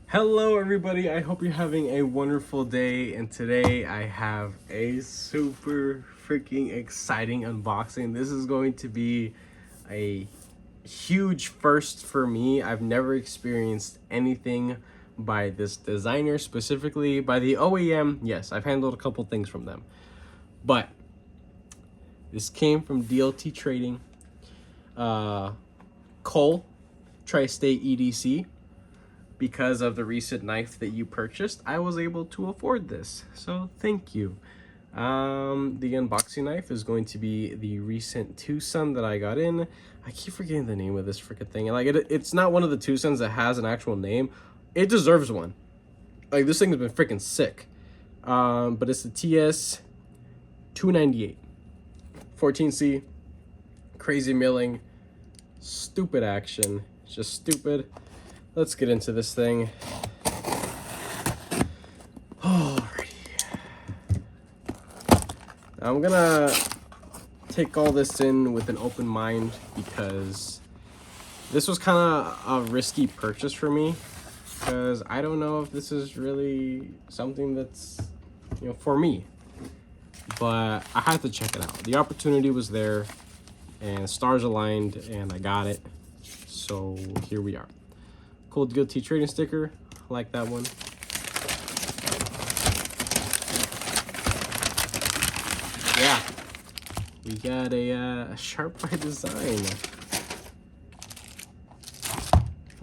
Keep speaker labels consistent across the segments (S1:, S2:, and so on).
S1: Hello everybody, I hope you're having a wonderful day, and today I have a super freaking exciting unboxing. This is going to be a huge first for me. I've never experienced anything by this designer, specifically by the OEM. Yes, I've handled a couple things from them, but this came from DLT Trading, Cole, Tri-State EDC. Because of the recent knife that you purchased, I was able to afford this, so thank you. The unboxing knife is going to be the recent Tucson that I got in. I keep forgetting the name of this freaking thing. Like it's not one of the Tucsons that has an actual name. It deserves one. Like, this thing has been freaking sick. But it's the TS 298 14C. Crazy milling, stupid action. It's just stupid. Let's get into this thing. Alrighty. I'm gonna take all this in with an open mind because this was kind of a risky purchase for me, because I don't know if this is really something that's, for me. But I had to check it out. The opportunity was there and stars aligned and I got it. So here we are. Cold Guilty trading sticker, I like that one. Yeah, we got a Sharp by Design.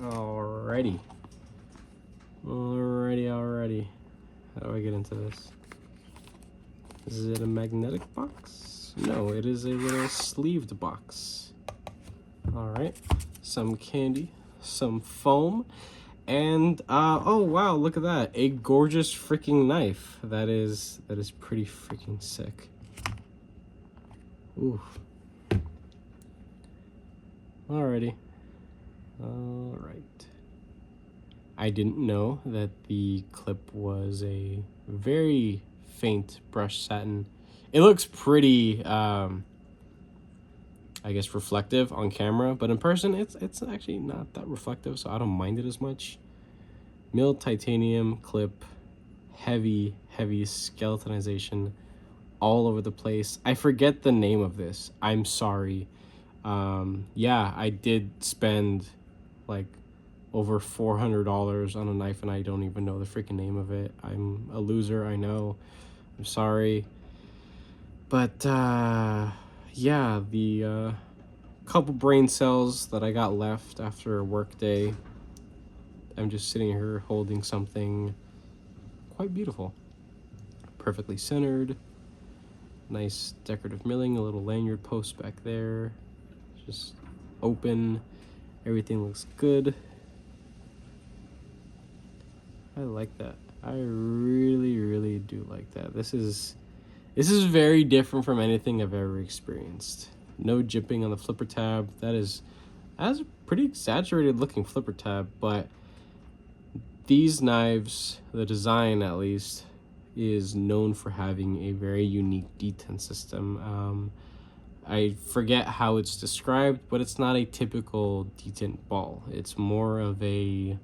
S1: Alrighty. How do I get into this? Is it a magnetic box? No, it is a little sleeved box. Alright, some candy, some foam, and oh wow, look at that, a gorgeous freaking knife. That is pretty freaking sick. Ooh. Alrighty. Alright. I didn't know that the clip was a very faint brushed satin. It looks pretty I guess reflective on camera, but in person it's actually not that reflective, so I don't mind it as much. Milled titanium clip, heavy skeletonization all over the place. I forget the name of this, I'm sorry. Yeah, I did spend like over $400 on a knife and I don't even know the freaking name of it. I'm a loser, I know, I'm sorry. But yeah, the couple brain cells that I got left after a work day. I'm just sitting here holding something quite beautiful. Perfectly centered. Nice decorative milling, a little lanyard post back there. Just open. Everything looks good. I like that. I really do like that. This is very different from anything I've ever experienced. No jipping on the flipper tab. That is a pretty exaggerated looking flipper tab, but these knives, the design at least, is known for having a very unique detent system. I forget how it's described, but it's not a typical detent ball. It's more of a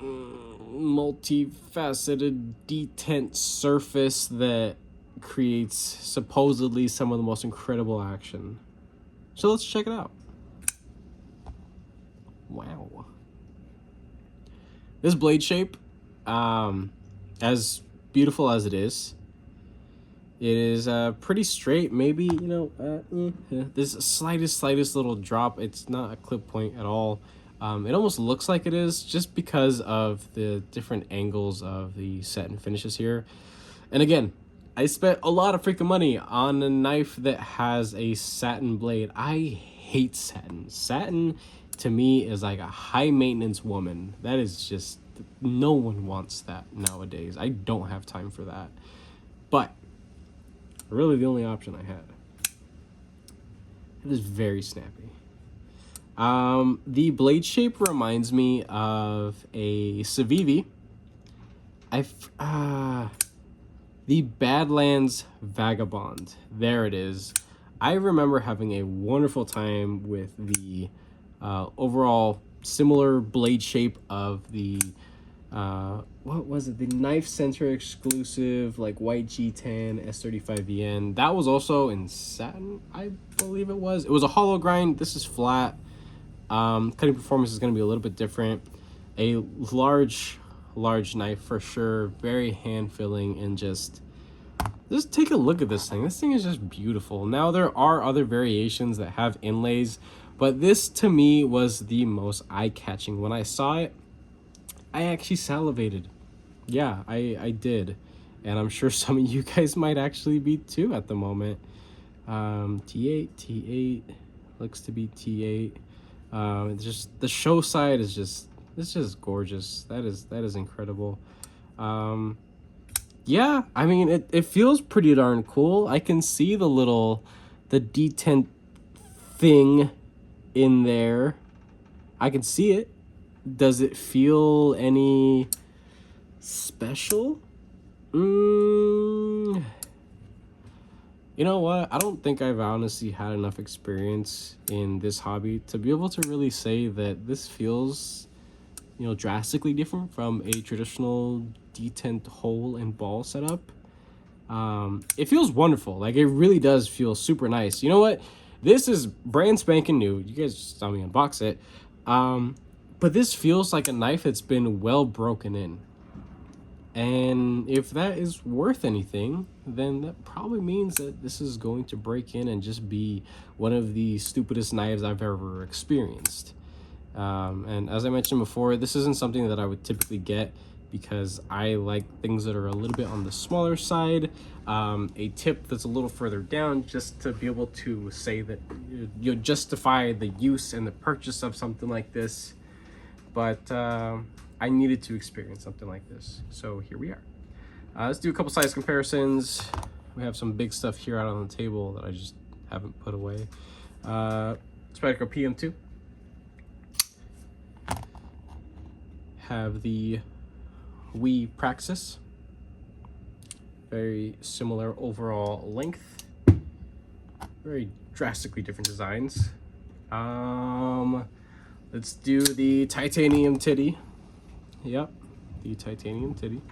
S1: multifaceted detent surface that creates supposedly some of the most incredible action. So let's check it out. Wow. This blade shape, as beautiful as it is pretty straight. Maybe, there's a slightest little drop. It's not a clip point at all. It almost looks like it is just because of the different angles of the satin finishes here. And again, I spent a lot of freaking money on a knife that has a satin blade. I hate satin. Satin to me is like a high maintenance woman. That is just, no one wants that nowadays. I don't have time for that. But really the only option I had. It is very snappy. The blade shape reminds me of a Civivi. The Badlands Vagabond. There it is. I remember having a wonderful time with the overall similar blade shape of the what was it, the Knife Center exclusive like white G10 S35VN. That was also in satin, I believe it was a hollow grind. This is flat. Cutting performance is going to be a little bit different. A large knife for sure, very hand filling, and just take a look at this thing. This thing is just beautiful. Now there are other variations that have inlays, but this to me was the most eye-catching. When I saw it, I actually salivated. Yeah, I did. And I'm sure some of you guys might actually be too at the moment. T8 looks to be T8. Just the show side is just, it's just gorgeous. That is incredible. Yeah, I mean, it feels pretty darn cool. I can see the detent thing in there. I can see it. Does it feel any special? You know what? I don't think I've honestly had enough experience in this hobby to be able to really say that this feels, drastically different from a traditional detent hole and ball setup. It feels wonderful. Like, it really does feel super nice. You know what? This is brand spanking new. You guys just saw me unbox it. But this feels like a knife that's been well broken in. And if that is worth anything, then that probably means that this is going to break in and just be one of the stupidest knives I've ever experienced. And as I mentioned before, this isn't something that I would typically get because I like things that are a little bit on the smaller side, a tip that's a little further down, just to be able to say that you justify the use and the purchase of something like this. But I needed to experience something like this, so here we are. Let's do a couple size comparisons. We have some big stuff here out on the table that I just haven't put away. Spyderco PM2. Have the Wii Praxis. Very similar overall length. Very drastically different designs. Let's do the titanium titty. Yep, the titanium titty.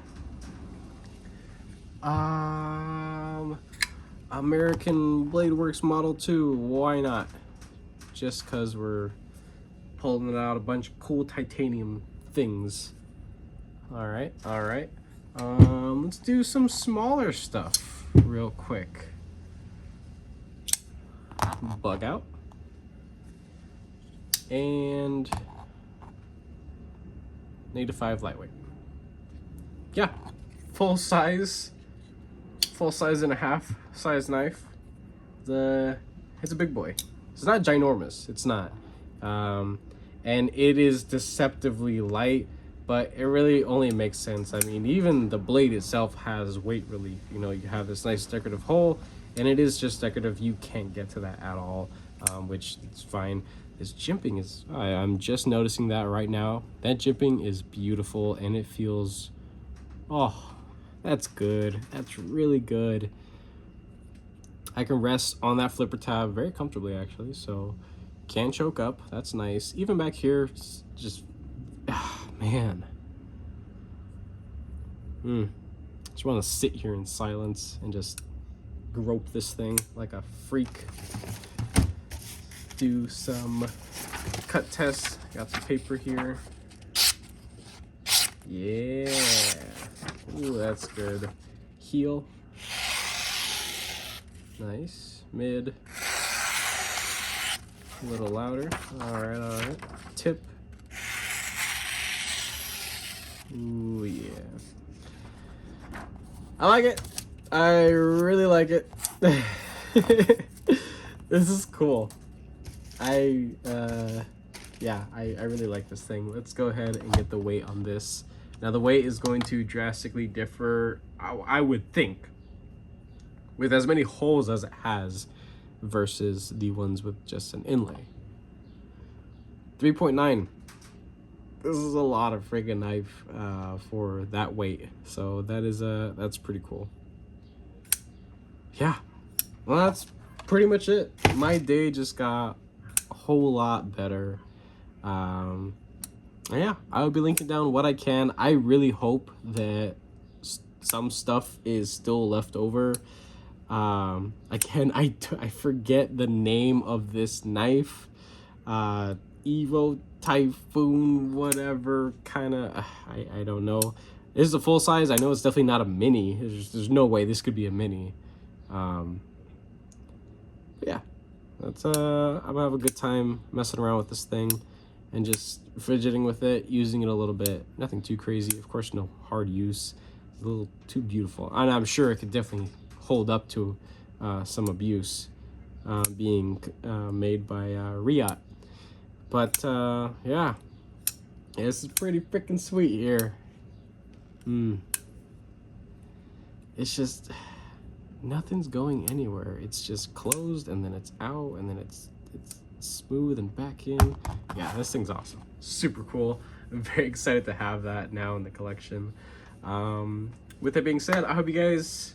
S1: American Blade Works Model 2, why not? Just because we're pulling out a bunch of cool titanium things. Alright. Let's do some smaller stuff real quick. Bug Out. And -5 lightweight. Yeah, full size and a half size knife. It's a big boy. It's not ginormous, it's not. And it is deceptively light, but it really only makes sense. I mean, even the blade itself has weight relief. You have this nice decorative hole, and it is just decorative. You can't get to that at all, which is fine. This jimping is, I'm just noticing that right now. That jimping is beautiful, and it feels, oh, that's good. That's really good. I can rest on that flipper tab very comfortably, actually, so can choke up. That's nice. Even back here, it's just, man. Just want to sit here in silence and just grope this thing like a freak. Do some cut tests. Got some paper here. Yeah. Ooh, that's good. Heel. Nice. Mid. A little louder. Alright. Tip. Ooh, yeah. I like it. I really like it. This is cool. I really like this thing. Let's go ahead and get the weight on this. Now the weight is going to drastically differ, I would think, with as many holes as it has versus the ones with just an inlay. 3.9. This is a lot of friggin' knife for that weight. So that's pretty cool. Yeah. Well, that's pretty much it. My day just got a whole lot better. yeah, I will be linking down what I can. I really hope that some stuff is still left over. Again, I forget the name of this knife. Evo Typhoon, whatever, kind of, I don't know. This is a full size. I know it's definitely not a mini. There's no way this could be a mini. Yeah, that's I'm gonna have a good time messing around with this thing and just fidgeting with it, using it a little bit. Nothing too crazy, of course, no hard use. It's a little too beautiful, and I'm sure it could definitely hold up to some abuse, being made by Riot. But yeah, this is pretty freaking sweet here. It's just nothing's going anywhere. It's just closed, and then it's out, and then it's smooth and back in. Yeah, this thing's awesome. Super cool. I'm very excited to have that now in the collection. With that being said, I hope you guys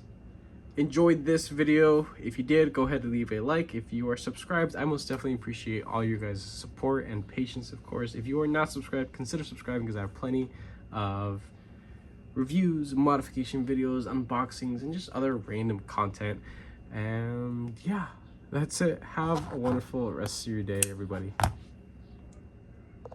S1: enjoyed this video. If you did, go ahead and leave a like. If you are subscribed, I most definitely appreciate all your guys' support and patience, of course. If you are not subscribed, consider subscribing, because I have plenty of reviews, modification videos, unboxings, and just other random content. And yeah, that's it. Have a wonderful rest of your day, everybody.